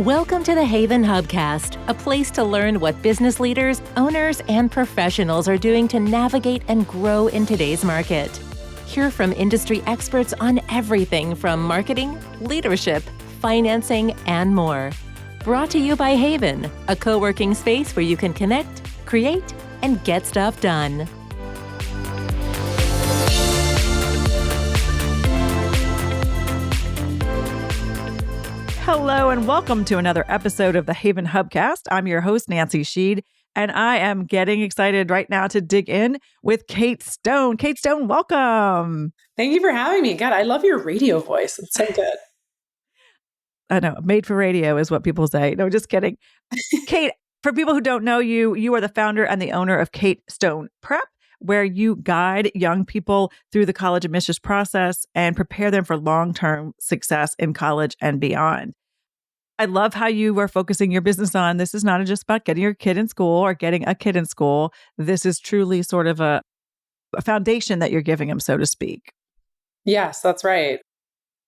Welcome to the HAYVN Hubcast, a place to learn what business leaders, owners, and professionals are doing to navigate and grow in today's market. Hear from industry experts on everything from marketing, leadership, financing, and more. Brought to you by HAYVN, a co-working space where you can connect, create, and get stuff done. Hello and welcome to another episode of the HAYVN Hubcast. I'm your host, Nancy Sheed, and I am getting excited right now to dig in with Kate Stone. Kate Stone, welcome. Thank you for having me. God, I love your radio voice. It's so good. I know, made for radio is what people say. No, just kidding. Kate, for people who don't know you, you are the founder and the owner of Kate Stone Prep, where you guide young people through the college admissions process and prepare them for long-term success in college and beyond. I love how you are focusing your business on this is not just about getting your kid in school or getting a kid in school. This is truly sort of a foundation that you're giving them, so to speak. Yes, that's right.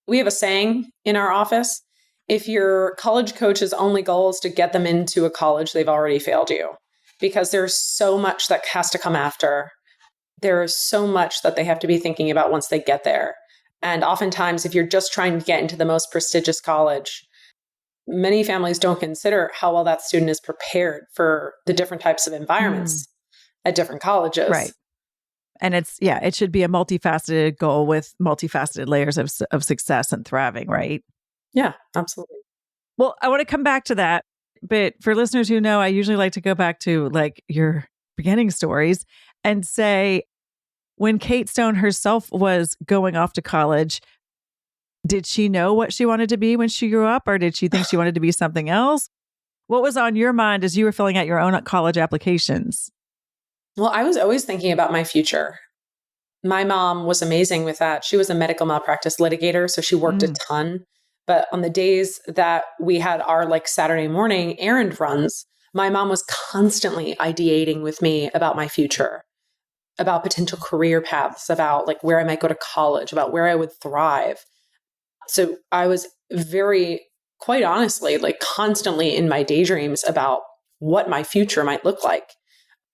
We have a saying in our office, if your college coach's only goal is to get them into a college, they've already failed you, because there's so much that has to come after. There is so much that they have to be thinking about once they get there. And oftentimes, if you're just trying to get into the most prestigious college, many families don't consider how well that student is prepared for the different types of environments at different colleges. Right. And it should be a multifaceted goal with multifaceted layers of success and thriving, right? Yeah, absolutely. Well, I want to come back to that. But for listeners who know, I usually like to go back to like your beginning stories and say, when Kate Stone herself was going off to college, did she know what she wanted to be when she grew up, or did she think she wanted to be something else? What was on your mind as you were filling out your own college applications? Well, I was always thinking about my future. My mom was amazing with that. She was a medical malpractice litigator, so she worked a ton. But on the days that we had our like Saturday morning errand runs, my mom was constantly ideating with me about my future, about potential career paths, about like where I might go to college, about where I would thrive. So I was quite honestly, like constantly in my daydreams about what my future might look like.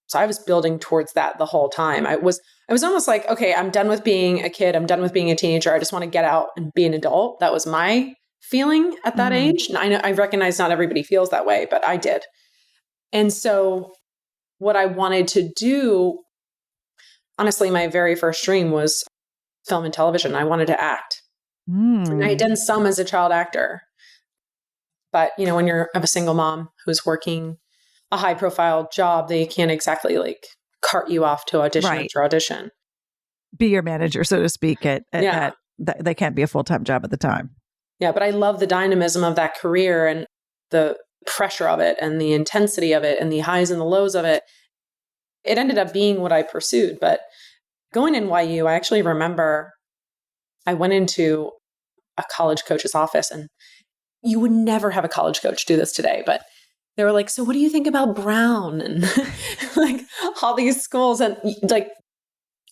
So I was building towards that the whole time. I was almost like, okay, I'm done with being a kid. I'm done with being a teenager. I just want to get out and be an adult. That was my feeling at that age. And I recognize not everybody feels that way, but I did. And so what I wanted to do, honestly, my very first dream was film and television. I wanted to act. And I had done some as a child actor. But, you know, when you're of a single mom who's working a high profile job, they can't exactly like cart you off to audition after audition. Be your manager, so to speak, at they can't be a full-time job at the time. Yeah, but I love the dynamism of that career and the pressure of it and the intensity of it and the highs and the lows of it. It ended up being what I pursued. But going in NYU, I actually remember I went into a college coach's office, and you would never have a college coach do this today, but they were like, so what do you think about Brown and like all these schools? And like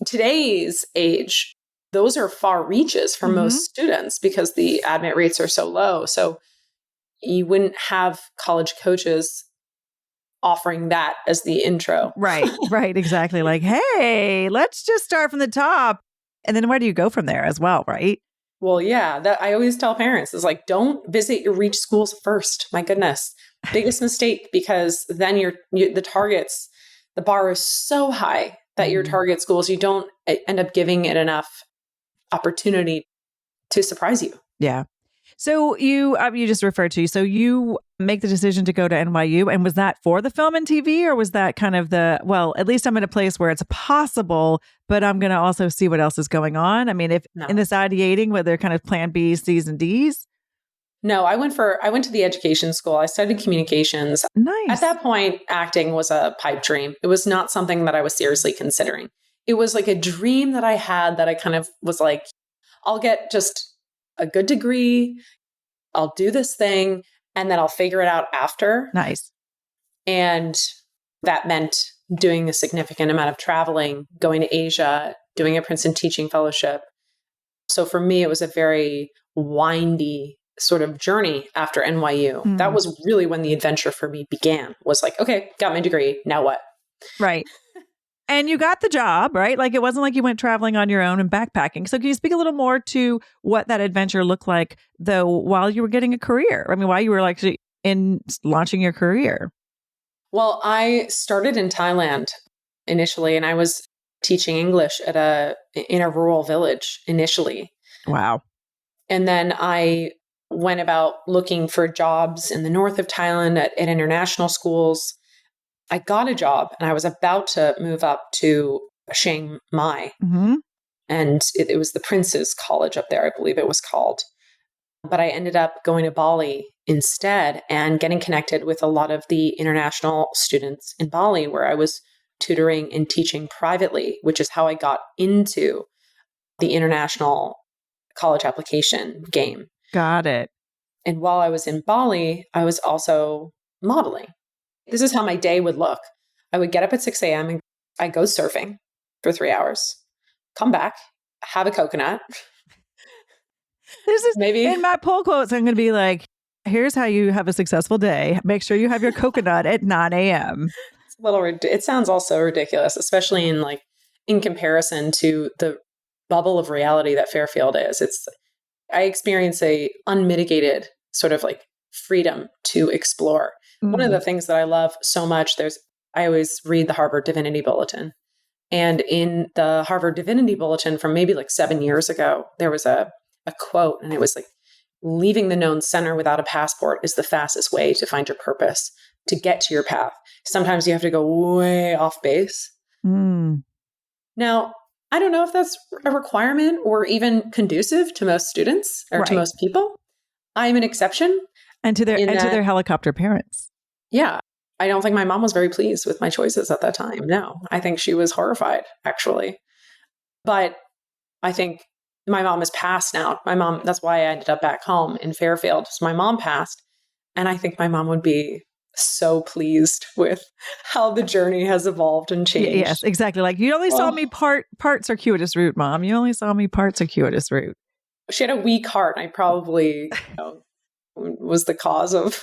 today's age, those are far reaches for most students because the admit rates are so low. So you wouldn't have college coaches offering that as the intro. Right, exactly. Like, hey, let's just start from the top. And then where do you go from there as well, right? Well, yeah, that I always tell parents is like, don't visit your reach schools first. My goodness. Biggest mistake, because then the targets, the bar is so high that your target schools, you don't end up giving it enough opportunity to surprise you. Yeah. So you just referred to, so you make the decision to go to NYU, and was that for the film and TV, or was that kind of at least I'm in a place where it's possible, but I'm going to also see what else is going on? I mean, in this ideating, were there kind of plan B's, C's, and D's? No, I went to the education school. I studied communications. Nice. At that point, acting was a pipe dream. It was not something that I was seriously considering. It was like a dream that I had that I kind of was like, I'll get just a good degree, I'll do this thing, and then I'll figure it out after. Nice. And that meant doing a significant amount of traveling, going to Asia, doing a Princeton teaching fellowship. So for me, it was a very windy sort of journey after NYU. That was really when the adventure for me began, was like, okay, got my degree. Now what? Right. And you got the job, right? Like it wasn't like you went traveling on your own and backpacking. So can you speak a little more to what that adventure looked like, though, while you were getting a career? I mean, while you were like in launching your career? Well, I started in Thailand initially, and I was teaching English in a rural village initially. Wow. And then I went about looking for jobs in the north of Thailand at international schools. I got a job and I was about to move up to Chiang Mai. And it was the Prince's College up there, I believe it was called. But I ended up going to Bali instead and getting connected with a lot of the international students in Bali, where I was tutoring and teaching privately, which is how I got into the international college application game. Got it. And while I was in Bali, I was also modeling. This is how my day would look. I would get up at 6 a.m. and I'd go surfing for 3 hours, come back, have a coconut. This is maybe in my pull quotes. I'm going to be like, here's how you have a successful day. Make sure you have your coconut at 9 a.m. It's a little, it sounds also ridiculous, especially in comparison to the bubble of reality that Fairfield is. I experience a unmitigated sort of like freedom to explore. One of the things that I love so much, I always read the Harvard Divinity Bulletin. And in the Harvard Divinity Bulletin from maybe like 7 years ago, there was a quote, and it was like, leaving the known center without a passport is the fastest way to find your purpose, to get to your path. Sometimes you have to go way off base. Now, I don't know if that's a requirement or even conducive to most students or to most people. I'm an exception. And to their helicopter parents. Yeah. I don't think my mom was very pleased with my choices at that time. No, I think she was horrified, actually. But I think my mom has passed now. That's why I ended up back home in Fairfield. So my mom passed. And I think my mom would be so pleased with how the journey has evolved and changed. Yes, exactly. Like, you only saw me part circuitous route, Mom. You only saw me part circuitous route. She had a weak heart. And I probably was the cause of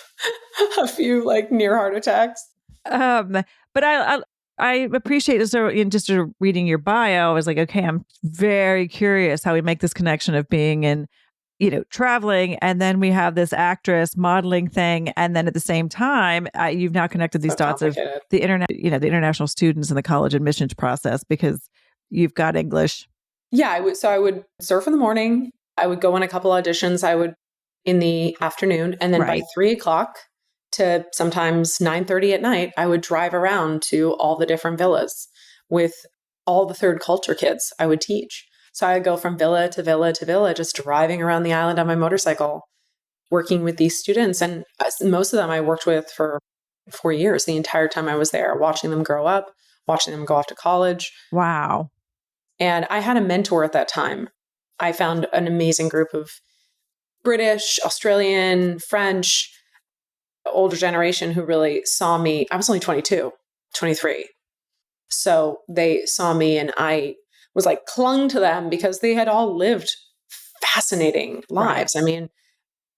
a few like near heart attacks. But I appreciate it. So in just reading your bio, I was like, okay, I'm very curious how we make this connection of being in, traveling. And then we have this actress modeling thing. And then at the same time, you've now connected these dots of the internet, the international students and the college admissions process, because you've got English. Yeah. I would surf in the morning. I would go on a couple auditions. I would in the afternoon. And then by 3:00 to sometimes 9:30 at night, I would drive around to all the different villas with all the third culture kids I would teach. So I would go from villa to villa to villa, just driving around the island on my motorcycle, working with these students. And most of them I worked with for 4 years, the entire time I was there, watching them grow up, watching them go off to college. Wow. And I had a mentor at that time. I found an amazing group of British, Australian, French, older generation who really saw me. I was only 22, 23. So they saw me and I was like clung to them because they had all lived fascinating lives. Right. I mean,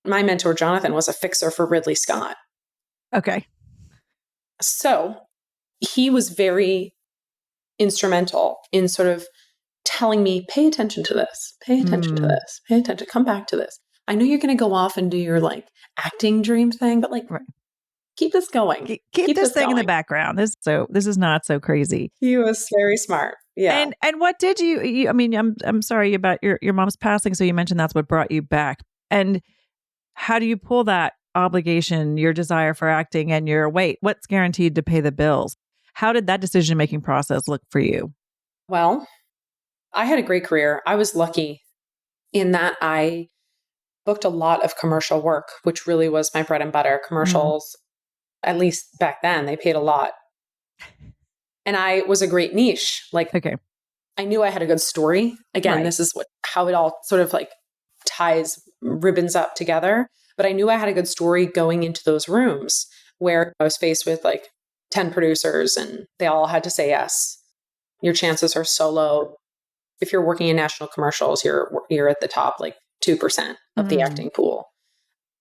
my mentor, Jonathan, was a fixer for Ridley Scott. Okay. So he was very instrumental in sort of telling me, pay attention to this, pay attention to this, pay attention, come back to this. I know you're going to go off and do your like acting dream thing, but like, keep this going. Keep this thing going in the background. This is not so crazy. He was very smart. Yeah. And what did you I mean, I'm sorry about your mom's passing. So you mentioned that's what brought you back. And how do you pull that obligation, your desire for acting and what's guaranteed to pay the bills? How did that decision-making process look for you? Well, I had a great career. I was lucky in that I booked a lot of commercial work, which really was my bread and butter. Commercials, at least back then, they paid a lot. And I was a great niche. Like, okay, I knew I had a good story. Again, this is how it all sort of like ties ribbons up together. But I knew I had a good story going into those rooms where I was faced with like 10 producers and they all had to say yes. Your chances are so low. If you're working in national commercials, you're at the top like 2% of the acting pool.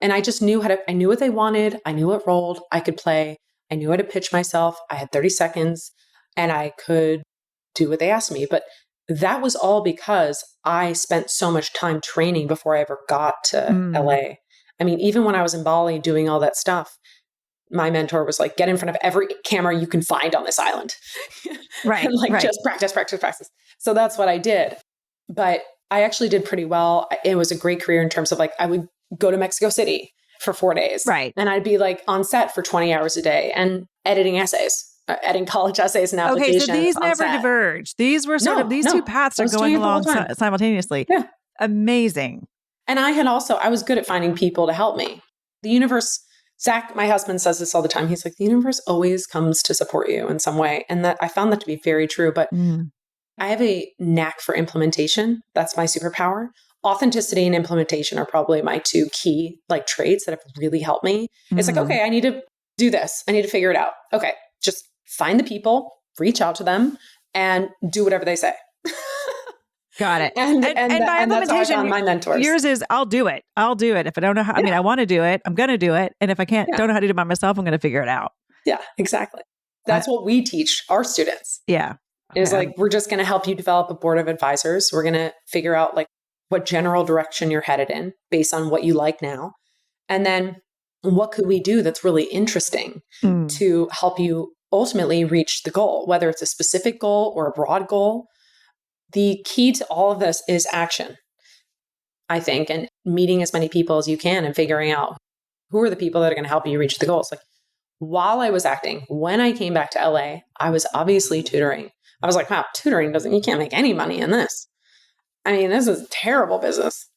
And I just knew I knew what they wanted. I knew what rolled. I could play. I knew how to pitch myself. I had 30 seconds and I could do what they asked me. But that was all because I spent so much time training before I ever got to LA. I mean, even when I was in Bali doing all that stuff, my mentor was like, get in front of every camera you can find on this island. Right. And like, just practice. So that's what I did. But I actually did pretty well. It was a great career in terms of like, I would go to Mexico City for 4 days. Right. And I'd be like on set for 20 hours a day and editing college essays and applications. Okay, so these never diverged. These were these two paths are going along simultaneously. Yeah. Amazing. And I was good at finding people to help me. The universe, Zach, my husband, says this all the time. He's like, the universe always comes to support you in some way. And that I found that to be very true. But I have a knack for implementation. That's my superpower. Authenticity and implementation are probably my two key like traits that have really helped me. It's like, okay, I need to do this. I need to figure it out. Okay, just find the people, reach out to them, and do whatever they say. Got it. And by that's how I implementation, found my mentors. Yours is, I'll do it. If I don't know how, I mean, I want to do it, I'm going to do it. And if I don't know how to do it by myself, I'm going to figure it out. Yeah, exactly. That's what we teach our students. Yeah. Is like, we're just going to help you develop a board of advisors. We're going to figure out like what general direction you're headed in based on what you like now. And then what could we do that's really interesting to help you ultimately reach the goal, whether it's a specific goal or a broad goal. The key to all of this is action, I think, and meeting as many people as you can and figuring out who are the people that are going to help you reach the goals. Like while I was acting, when I came back to LA, I was obviously tutoring. I was like, wow, tutoring you can't make any money in this. I mean, this is a terrible business.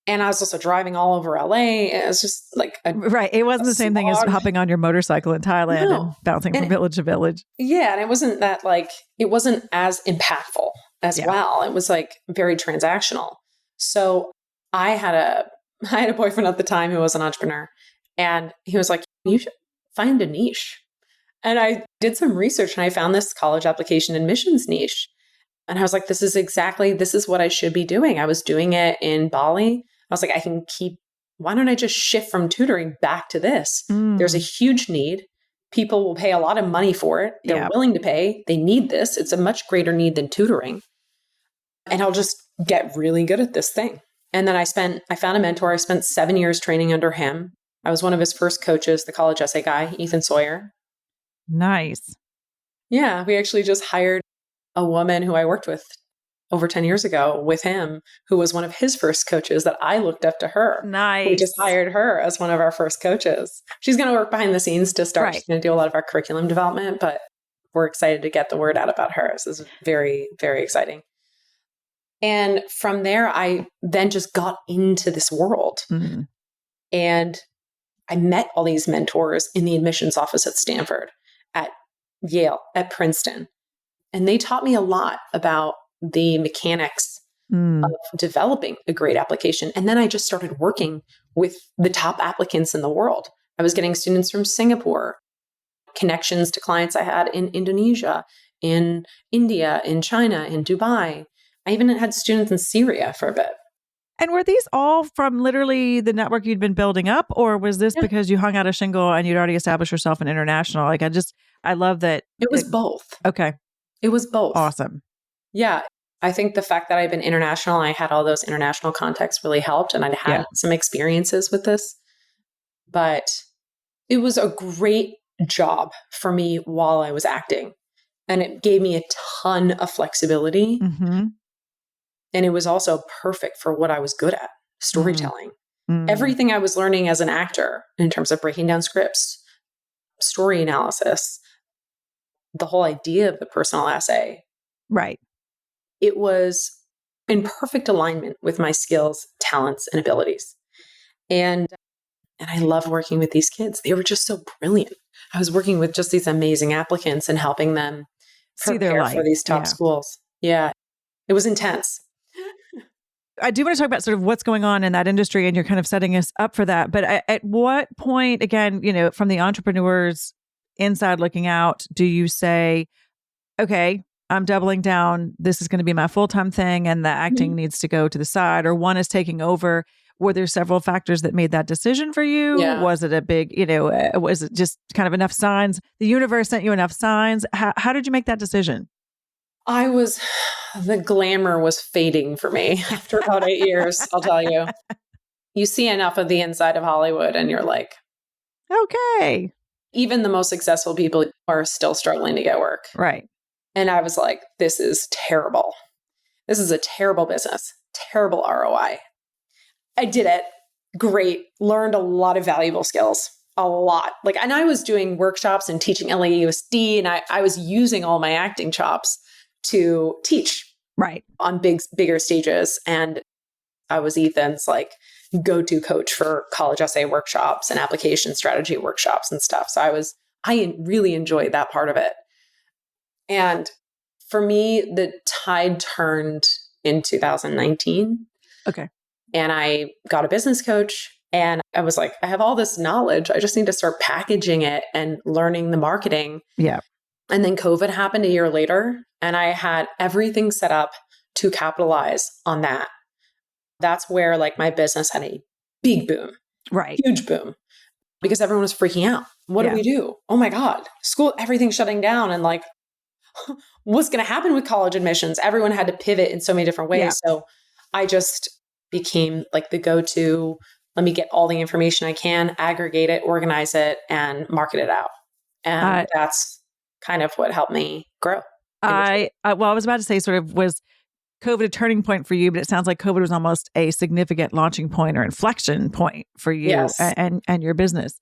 And I was also driving all over LA. It was just like right. It wasn't the same thing as hopping on your motorcycle in Thailand and bouncing from village to village. Yeah. And it wasn't that it wasn't as impactful as well. It was like very transactional. So I had a boyfriend at the time who was an entrepreneur, and he was like, you should find a niche. And I did some research and I found this college application admissions niche. And I was like, this is what I should be doing. I was doing it in Bali. I was like, why don't I just shift from tutoring back to this? There's a huge need. People will pay a lot of money for it. They're willing to pay. They need this. It's a much greater need than tutoring. And I'll just get really good at this thing. And then I found a mentor. I spent 7 years training under him. I was one of his first coaches, the college essay guy, Ethan Sawyer. Nice. Yeah, we actually just hired a woman who I worked with over 10 years ago with him, who was one of his first coaches that I looked up to her. Nice. We just hired her as one of our first coaches. She's going to work behind the scenes to start. Right. She's going to do a lot of our curriculum development, but we're excited to get the word out about her. This is very, very exciting. And from there, I then just got into this world. And I met all these mentors in the admissions office at Stanford, at Yale, at Princeton. And they taught me a lot about the mechanics of developing a great application. And then I just started working with the top applicants in the world. I was getting students from Singapore, connections to clients I had in Indonesia, in India, in China, in Dubai. I even had students in Syria for a bit. And were these all from literally the network you'd been building up? Or was this because you hung out a shingle and you'd already established yourself in international? I love that. It was both. Okay. It was both. Awesome. Yeah. I think the fact that I've been international, I had all those international contacts really helped. And I'd had some experiences with this. But it was a great job for me while I was acting. And it gave me a ton of flexibility. And it was also perfect for what I was good at, storytelling. Everything I was learning as an actor in terms of breaking down scripts, story analysis, the whole idea of the personal essay. Right. It was in perfect alignment with my skills, talents, and abilities. And I love working with these kids. They were just so brilliant. I was working with just these amazing applicants and helping them prepare for these top schools. Yeah. It was intense. I do want to talk about sort of what's going on in that industry, and you're kind of setting us up for that. But at what point, again, from the entrepreneur's inside looking out, do you say, okay, I'm doubling down. This is going to be my full-time thing, and the acting needs to go to the side, or one is taking over. Were there several factors that made that decision for you? Yeah. Was it a big, was it just kind of enough signs? The universe sent you enough signs. How did you make that decision? The glamour was fading for me after about 8 years, I'll tell you. You see enough of the inside of Hollywood and you're like, okay. Even the most successful people are still struggling to get work. Right. And I was like, this is terrible. This is a terrible business, terrible ROI. I did it. Great. Learned a lot of valuable skills, a lot. And I was doing workshops and teaching LAUSD, and I was using all my acting chops to teach on bigger stages. And I was Ethan's go-to coach for college essay workshops and application strategy workshops and stuff. So I really enjoyed that part of it. And for me, the tide turned in 2019. Okay. And I got a business coach, and I was like, I have all this knowledge. I just need to start packaging it and learning the marketing. Yeah. And then COVID happened a year later, and I had everything set up to capitalize on that. That's where my business had a big boom. Right. Huge boom. Because everyone was freaking out. What do we do? Oh my God. School, everything's shutting down. And what's going to happen with college admissions? Everyone had to pivot in so many different ways. Yeah. So I just became the go-to, let me get all the information I can, aggregate it, organize it, and market it out. And that's kind of what helped me grow. I was about to say was COVID a turning point for you, but it sounds like COVID was almost a significant launching point or inflection point for you and your business.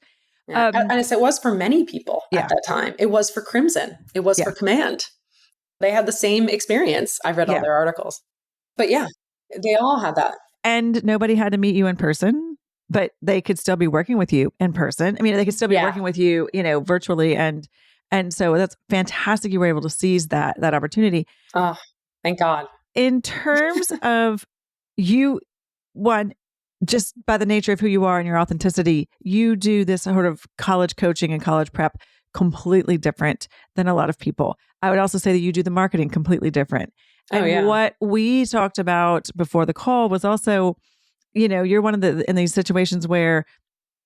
Yeah. And it was for many people at that time. It was for Crimson. It was for Command. They had the same experience. I've read all their articles. But they all had that. And nobody had to meet you in person, but they could still be working with you in person. I mean, they could still be working with you, virtually. And so that's fantastic. You were able to seize that opportunity. Oh, thank God. In terms of you, just by the nature of who you are and your authenticity, you do this sort of college coaching and college prep completely different than a lot of people. I would also say that you do the marketing completely different. And what we talked about before the call was also, you're one of in these situations where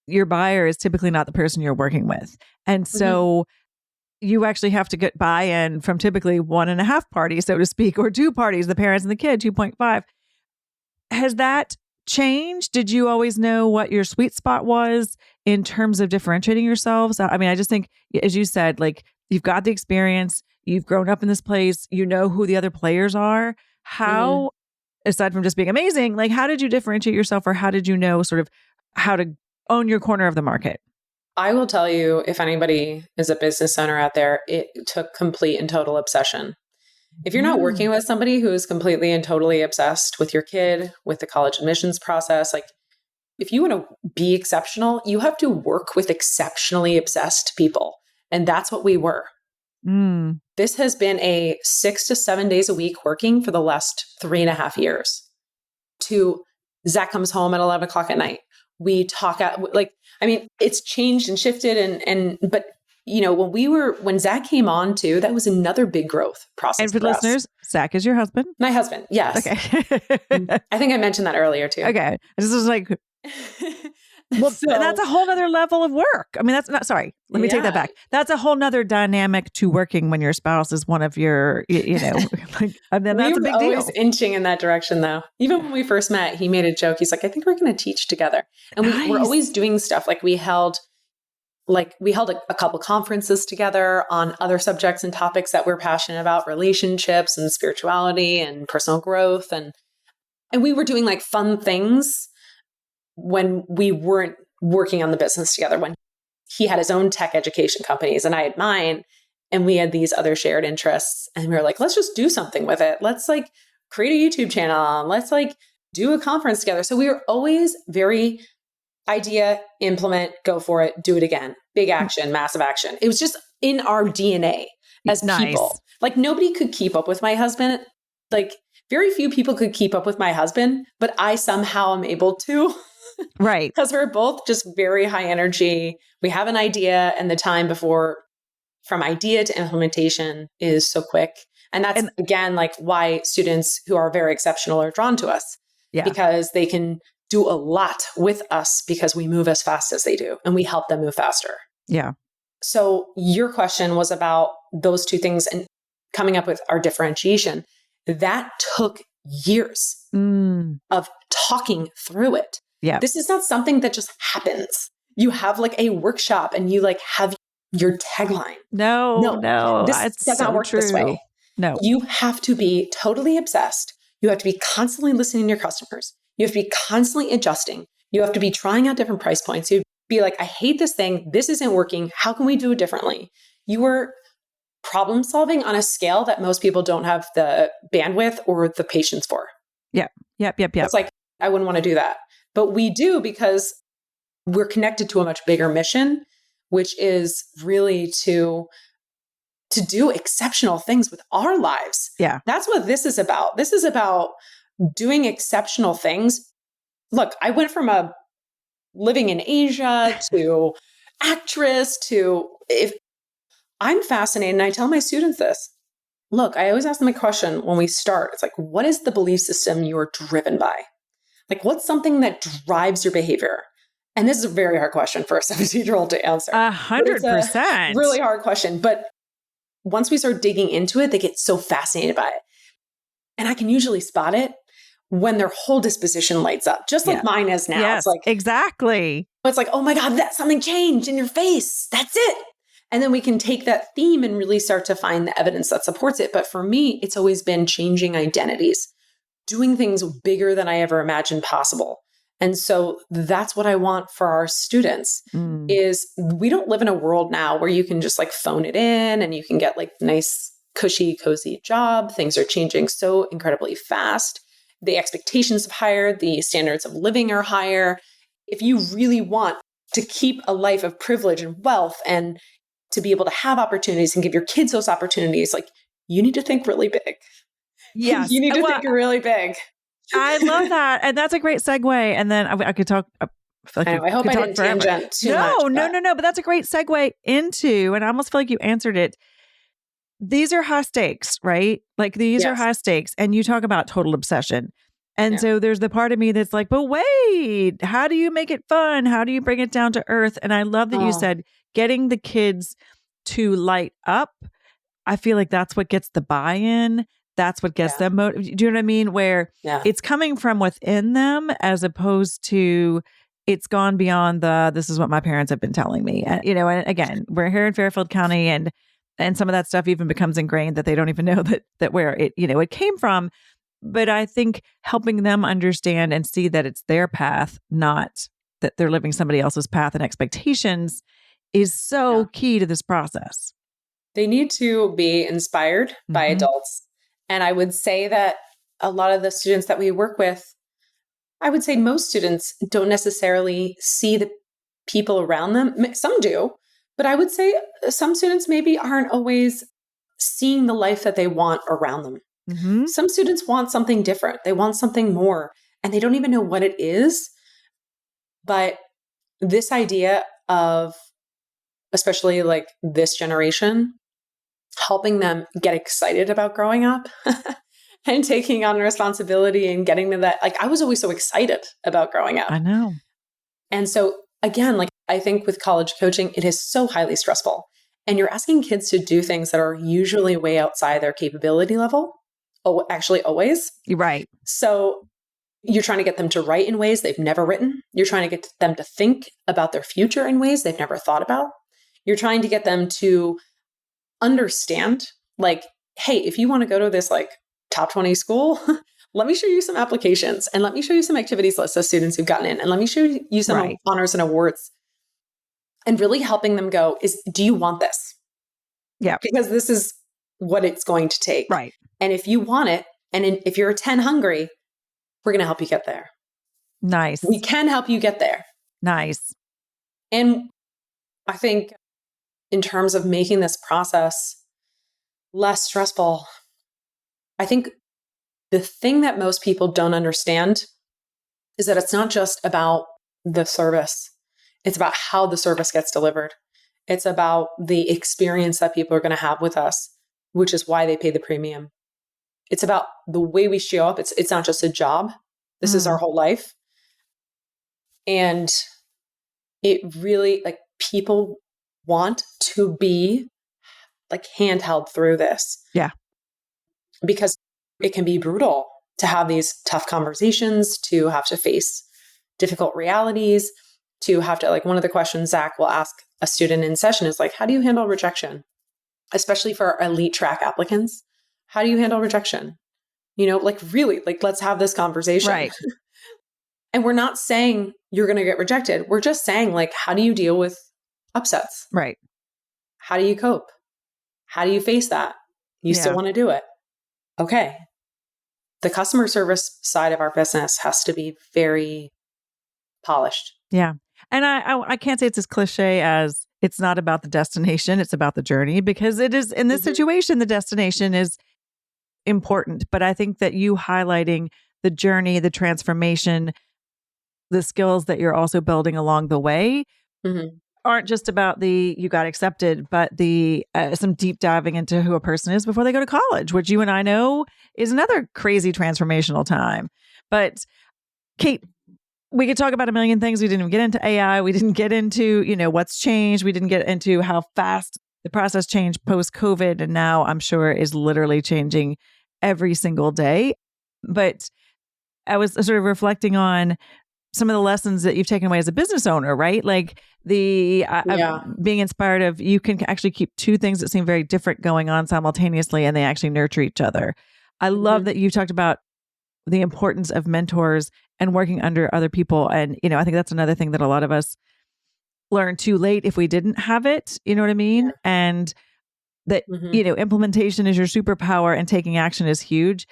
your buyer is typically not the person you're working with. And so you actually have to get buy-in from typically 1.5 parties, so to speak, or 2 parties, the parents and the kid, 2.5. Has that changed? Did you always know what your sweet spot was in terms of differentiating yourselves? I mean, I just think, as you said, you've got the experience, you've grown up in this place, you know who the other players are. How, aside from just being amazing, how did you differentiate yourself, or how did you know sort of how to own your corner of the market? I will tell you, if anybody is a business owner out there, it took complete and total obsession. If you're not working with somebody who is completely and totally obsessed with your kid, with the college admissions process, if you want to be exceptional, you have to work with exceptionally obsessed people. And that's what we were. This has been a 6 to 7 days a week working for the last 3.5 years. Zach comes home at 11 o'clock at night. We talk it's changed and shifted but when Zach came on too, that was another big growth process. And for listeners, Zach is your husband? My husband. Yes. Okay. I think I mentioned that earlier too. Okay. This was well, and that's a whole nother level of work. I mean, that's not, sorry, let me take that back. That's a whole nother dynamic to working when your spouse is one of your, and then that's a big deal. We were always inching in that direction though. Even when we first met, he made a joke. He's like, I think we're going to teach together. And we're always doing stuff. We held a couple conferences together on other subjects and topics that we're passionate about, relationships and spirituality and personal growth. And we were doing fun things when we weren't working on the business together, when he had his own tech education companies and I had mine, and we had these other shared interests, and we were like, let's just do something with it. Let's create a YouTube channel. Let's do a conference together. So we were always very idea, implement, go for it, do it again. Big action, massive action. It was just in our DNA as people. Nobody could keep up with my husband. Very few people could keep up with my husband, but I somehow am able to. Right. Because we're both just very high energy. We have an idea, and the time from idea to implementation is so quick. And that's, again, why students who are very exceptional are drawn to us. Yeah. Because they can do a lot with us because we move as fast as they do and we help them move faster. Yeah. So your question was about those two things and coming up with our differentiation. That took years of talking through it. Yeah. This is not something that just happens. You have like a workshop and you like have your tagline. No. This It's does not so work true. this way. No. You have to be totally obsessed. You have to be constantly listening to your customers. You have to be constantly adjusting. You have to be trying out different price points. You'd be like, I hate this thing. This isn't working. How can we do it differently? You are problem solving on a scale that most people don't have the bandwidth or the patience for. Yep. It's like, I wouldn't want to do that. But we do because we're connected to a much bigger mission, which is really to do exceptional things with our lives. Yeah. That's what this is about. This is about doing exceptional things. Look, I went from living in Asia to actress to if I'm fascinated and I tell my students this. Look, I always ask them a question when we start. It's like, what is the belief system you are driven by? Like, what's something that drives your behavior? And this is a very hard question for a 17-year-old to answer. 100%. Really hard question. But once we start digging into it, they get so fascinated by it. And I can usually spot it when their whole disposition lights up, just like mine is now. Yes, it's like, exactly. It's like, oh my God, that something changed in your face. That's it. And then we can take that theme and really start to find the evidence that supports it. But for me, it's always been changing identities, doing things bigger than I ever imagined possible. And so that's what I want for our students is we don't live in a world now where you can just like phone it in and you can get like nice, cushy, cozy job. Things are changing so incredibly fast. The expectations have higher, the standards of living are higher. If you really want to keep a life of privilege and wealth and to be able to have opportunities and give your kids those opportunities, like you need to think really big. Yes. You need to think really big. I love that. And that's a great segue. And then I could talk. I hope I didn't tangent too much. No. But that's a great segue into, and I almost feel like you answered it. These are high stakes, right? Like these are high stakes. And you talk about total obsession. And so there's the part of me that's like, but wait, how do you make it fun? How do you bring it down to earth? And I love that you said getting the kids to light up. I feel like that's what gets the buy-in. That's what gets them motivated. Do you know what I mean? Where it's coming from within them as opposed to it's gone beyond this is what my parents have been telling me. And, you know, and again, we're here in Fairfield County and some of that stuff even becomes ingrained that they don't even know that where it, you know, it came from. But I think helping them understand and see that it's their path, not that they're living somebody else's path and expectations is so key to this process. They need to be inspired by adults. And I would say that a lot of the students that we work with, I would say most students don't necessarily see the people around them. Some do, but I would say some students maybe aren't always seeing the life that they want around them. Some students want something different. They want something more, and they don't even know what it is. But this idea of, especially like this generation, helping them get excited about growing up and taking on responsibility and getting to that. Like I was always so excited about growing up. I know. And so again, like I think with college coaching, it is so highly stressful. And you're asking kids to do things that are usually way outside their capability level. Oh, actually always. You're right. So you're trying to get them to write in ways they've never written. You're trying to get them to think about their future in ways they've never thought about. You're trying to get them to understand, like, hey, if you want to go to this like top 20 school, let me show you some applications and let me show you some activities lists of students who've gotten in and let me show you some honors and awards. And really helping them go is, do you want this? Yeah. Because this is what it's going to take. Right. And if you want it, and if you're a 10 hungry, we're going to help you get there. Nice. We can help you get there. Nice. And I think in terms of making this process less stressful, I think the thing that most people don't understand is that it's not just about the service. It's about how the service gets delivered. It's about the experience that people are going to have with us, which is why they pay the premium. It's about the way we show up. It's not just a job. This is our whole life. And it really, like, people want to be like handheld through this. Yeah. Because it can be brutal to have these tough conversations, to have to face difficult realities, to have to, like, one of the questions Zach will ask a student in session is like, how do you handle rejection? Especially for elite track applicants. How do you handle rejection? You know, like, really, like, let's have this conversation. Right. And we're not saying you're going to get rejected. We're just saying, like, how do you deal with upsets? Right. How do you cope? How do you face that? You still want to do it. Okay. The customer service side of our business has to be very polished. Yeah. And I can't say it's as cliche as it's not about the destination, it's about the journey, because it is in this situation, the destination is important. But I think that you highlighting the journey, the transformation, the skills that you're also building along the way aren't just about the you got accepted, but the some deep diving into who a person is before they go to college, which you and I know is another crazy transformational time. But Kate, we could talk about a million things. We didn't even get into AI. We didn't get into, what's changed. We didn't get into how fast the process changed post-COVID. And now I'm sure is literally changing every single day. But I was sort of reflecting on some of the lessons that you've taken away as a business owner, right? Like being inspired of, you can actually keep two things that seem very different going on simultaneously, and they actually nurture each other. I love that you talked about the importance of mentors and working under other people. And, I think that's another thing that a lot of us learn too late if we didn't have it, you know what I mean? Yeah. And that, implementation is your superpower and taking action is huge.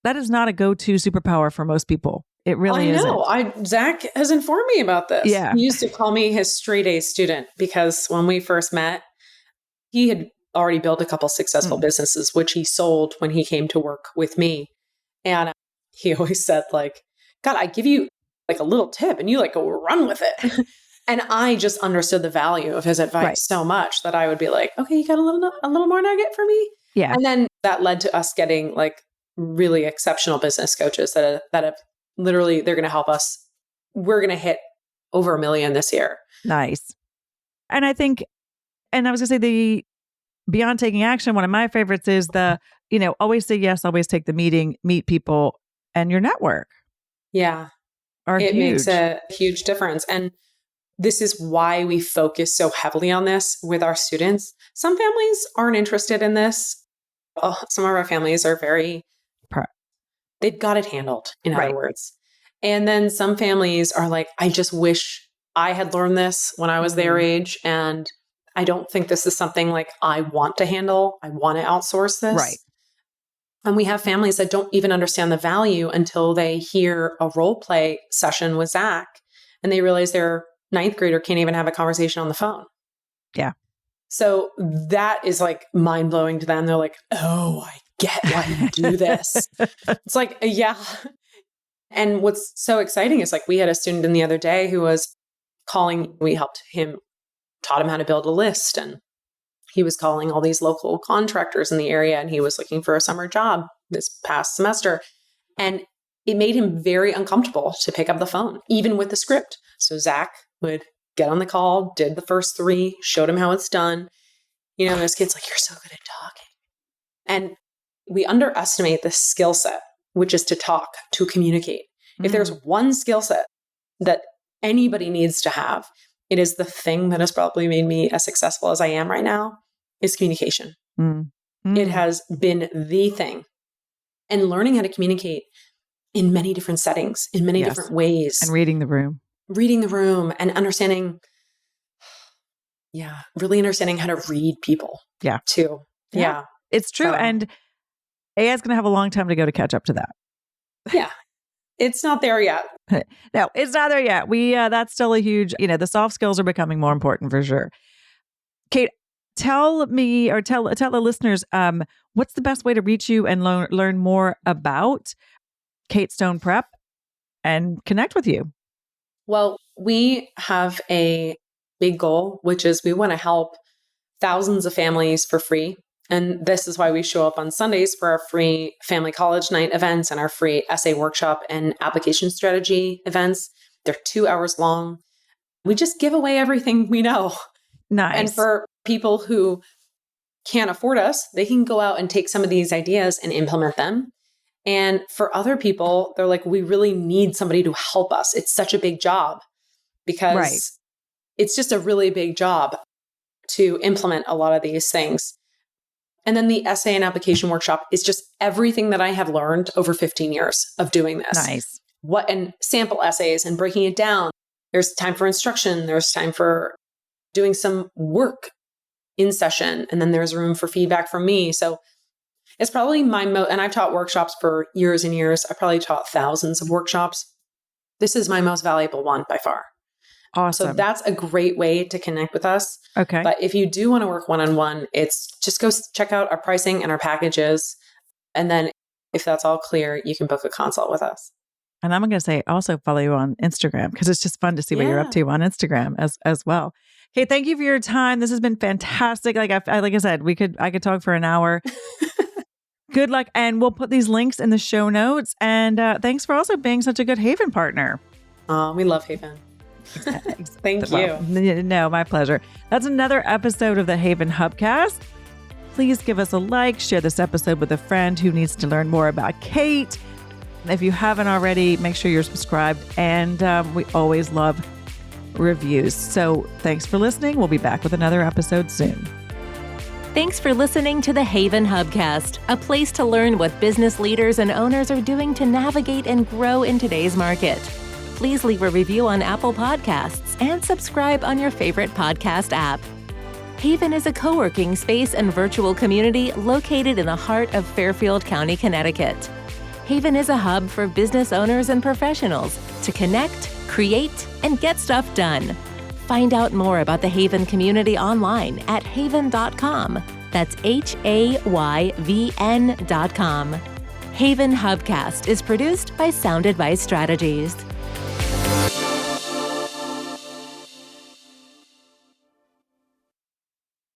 That is not a go-to superpower for most people. It really isn't. I know. Zach has informed me about this. Yeah. He used to call me his straight A student because when we first met, he had already built a couple successful businesses, which he sold when he came to work with me. And he always said, like, God, I give you like a little tip and you like go run with it. And I just understood the value of his advice so much that I would be like, okay, you got a little more nugget for me? Yeah. And then that led to us getting like really exceptional business coaches that have literally, they're going to help us. We're going to hit over 1 million this year. Nice. And I think, and I was going to say the beyond taking action, one of my favorites is the, always say yes, always take the meeting, meet people, and your network. Yeah. It makes a huge difference. And this is why we focus so heavily on this with our students. Some families aren't interested in this. Some of our families are very, they've got it handled, in other words. And then some families are like, I just wish I had learned this when I was their age. And I don't think this is something like I want to handle. I want to outsource this. Right. And we have families that don't even understand the value until they hear a role play session with Zach and they realize their 9th grader can't even have a conversation on the phone. Yeah. So that is like mind blowing to them. They're like, oh, I get why you do this. It's like, yeah. And what's so exciting is like we had a student in the other day who was calling, we helped him, taught him how to build a list, and he was calling all these local contractors in the area, and he was looking for a summer job this past semester. And it made him very uncomfortable to pick up the phone, even with the script. So Zach would get on the call, did the first 3, showed him how it's done. This kid's like, you're so good at talking. And we underestimate the skill set, which is to talk, to communicate. If there's one skill set that anybody needs to have, it is the thing that has probably made me as successful as I am right now, is communication. It has been the thing. And learning how to communicate in many different settings, in many different ways. And reading the room and understanding, really understanding how to read people too. Yeah. It's true. And AI is going to have a long time to go to catch up to that. Yeah. It's not there yet. No, it's not there yet. That's still a huge, the soft skills are becoming more important for sure. Kate, tell me or tell the listeners, what's the best way to reach you and learn more about Kate Stone Prep and connect with you? Well, we have a big goal, which is we want to help thousands of families for free. And this is why we show up on Sundays for our free family college night events and our free essay workshop and application strategy events. They're 2 hours long. We just give away everything we know. Nice. And for people who can't afford us, they can go out and take some of these ideas and implement them. And for other people, they're like, we really need somebody to help us. It's such a big job because it's just a really big job to implement a lot of these things. And then the essay and application workshop is just everything that I have learned over 15 years of doing this. Nice. And sample essays and breaking it down. There's time for instruction. There's time for doing some work in session. And then there's room for feedback from me. So it's probably and I've taught workshops for years and years. I probably taught thousands of workshops. This is my most valuable one by far. Awesome. So that's a great way to connect with us. Okay. But if you do want to work one-on-one, it's just go check out our pricing and our packages. And then if that's all clear, you can book a consult with us. And I'm going to say also follow you on Instagram because it's just fun to see what you're up to on Instagram as well. Okay, thank you for your time. This has been fantastic. Like I said, I could talk for an hour. Good luck, and we'll put these links in the show notes. And thanks for also being such a good HAYVN partner. We love HAYVN. Thank you. No, my pleasure. That's another episode of the HAYVN Hubcast. Please give us a like, share this episode with a friend who needs to learn more about Kate. If you haven't already, make sure you're subscribed. And we always love reviews. So thanks for listening. We'll be back with another episode soon. Thanks for listening to the HAYVN Hubcast, a place to learn what business leaders and owners are doing to navigate and grow in today's market. Please leave a review on Apple Podcasts and subscribe on your favorite podcast app. HAYVN is a co-working space and virtual community located in the heart of Fairfield County, Connecticut. HAYVN is a hub for business owners and professionals to connect, create, and get stuff done. Find out more about the HAYVN community online at hayvn.com. That's HAYVN.com. HAYVN Hubcast is produced by Sound Advice Strategies.